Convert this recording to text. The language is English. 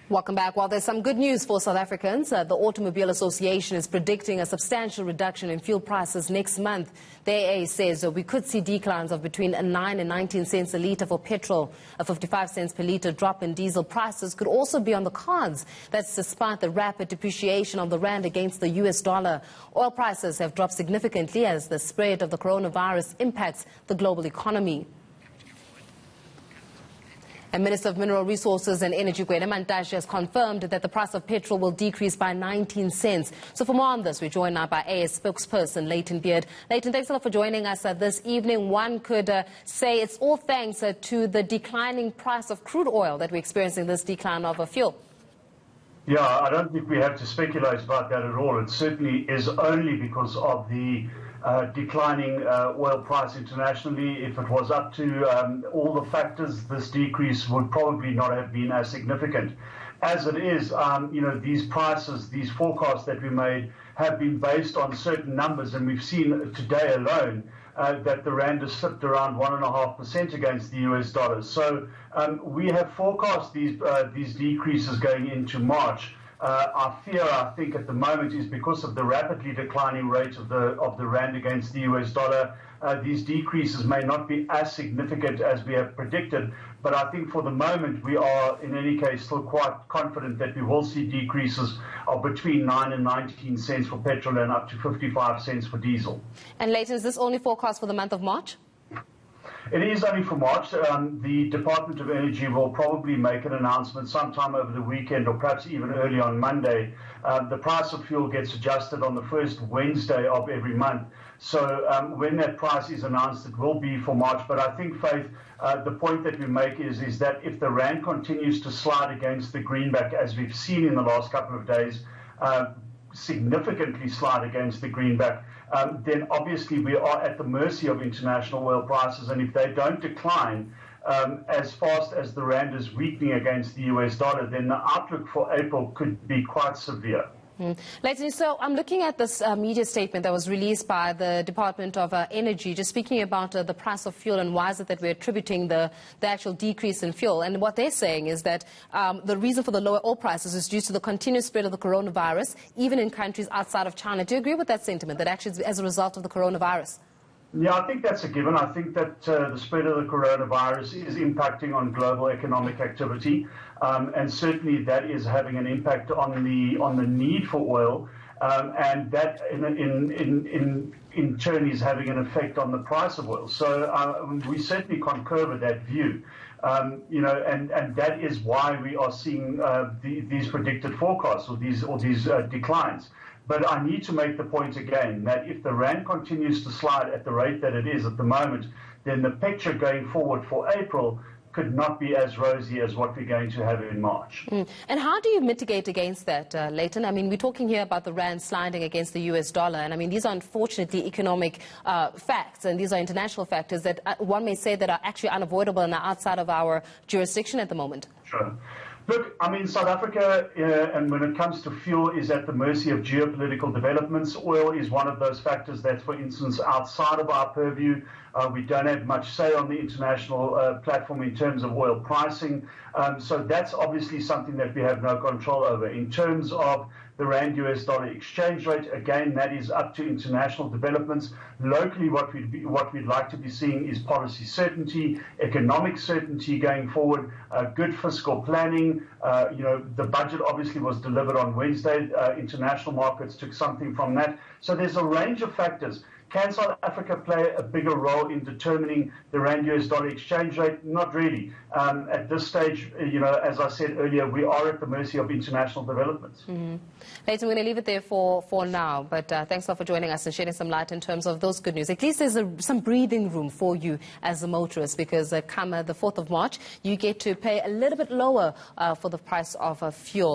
Welcome back. While there's some good news for South Africans, the Automobile Association is predicting a substantial reduction in fuel prices next month. The AA says we could see declines of between 9 and 19 cents a litre for petrol. A 55 cents per litre drop in diesel prices could also be on the cards. That's despite the rapid depreciation of the rand against the US dollar. Oil prices have dropped significantly as the spread of the coronavirus impacts the global economy. And Minister of Mineral Resources and Energy, Gwede Mantashe, has confirmed that the price of petrol will decrease by 19 cents. So for more on this, we're joined now by AS spokesperson Leighton Beard. Leighton, thanks a lot for joining us this evening. One could say it's all thanks to the declining price of crude oil that we're experiencing this decline of fuel. Yeah, I don't think we have to speculate about that at all. It certainly is only because of the declining oil price internationally. If it was up to all the factors, this decrease would probably not have been as significant. As it is, these prices, these forecasts that we made have been based on certain numbers, and we've seen today alone that the rand has slipped around 1.5% against the US dollar. So we have forecast these decreases going into March. Our fear, I think, at the moment is because of the rapidly declining rate of the rand against the US dollar. These decreases may not be as significant as we have predicted, but I think for the moment we are, in any case, still quite confident that we will see decreases of between 9 and 19 cents for petrol and up to 55 cents for diesel. And Leighton, is this only forecast for the month of March? It is only for March. The Department of Energy will probably make an announcement sometime over the weekend or perhaps even early on Monday. The price of fuel gets adjusted on the first Wednesday of every month. So when that price is announced, it will be for March. But I think, Faith, the point that we make is that if the rand continues to slide against the greenback, as we've seen in the last couple of days, significantly slide against the greenback, then obviously we are at the mercy of international oil prices, and if they don't decline as fast as the rand is weakening against the US dollar, then the outlook for April could be quite severe. Leighton, so I'm looking at this media statement that was released by the Department of Energy, just speaking about the price of fuel and why is it that we're attributing the actual decrease in fuel. And what they're saying is that the reason for the lower oil prices is due to the continuous spread of the coronavirus, even in countries outside of China. Do you agree with that sentiment, that actually it's as a result of the coronavirus? Yeah, I think that's a given. I think that the spread of the coronavirus is impacting on global economic activity, and certainly that is having an impact on the need for oil, and that in turn is having an effect on the price of oil. So we certainly concur with that view, and that is why we are seeing these predicted forecasts or these declines. But I need to make the point again that if the rand continues to slide at the rate that it is at the moment, then the picture going forward for April could not be as rosy as what we're going to have in March. And how do you mitigate against that, Leighton? I mean, we're talking here about the rand sliding against the US dollar, and I mean, these are unfortunately economic facts, and these are international factors that one may say that are actually unavoidable and are outside of our jurisdiction at the moment. Sure. Look, I mean, South Africa, and when it comes to fuel, is at the mercy of geopolitical developments. Oil is one of those factors that's, for instance, outside of our purview. We don't have much say on the international platform in terms of oil pricing. So that's obviously something that we have no control over. In terms of the rand-US dollar exchange rate, again, that is up to international developments. Locally, what we'd like to be seeing is policy certainty, economic certainty going forward, good fiscal planning. The budget obviously was delivered on Wednesday. International markets took something from that. So there's a range of factors. Can South Africa play a bigger role in determining the rand-US dollar exchange rate? Not really. At this stage, as I said earlier, we are at the mercy of international developments. Leighton, we're going to leave it there for now, but thanks a lot for joining us and shedding some light in terms of those good news. At least there's some breathing room for you as a motorist, because come the 4th of March, you get to pay a little bit lower for the price of fuel.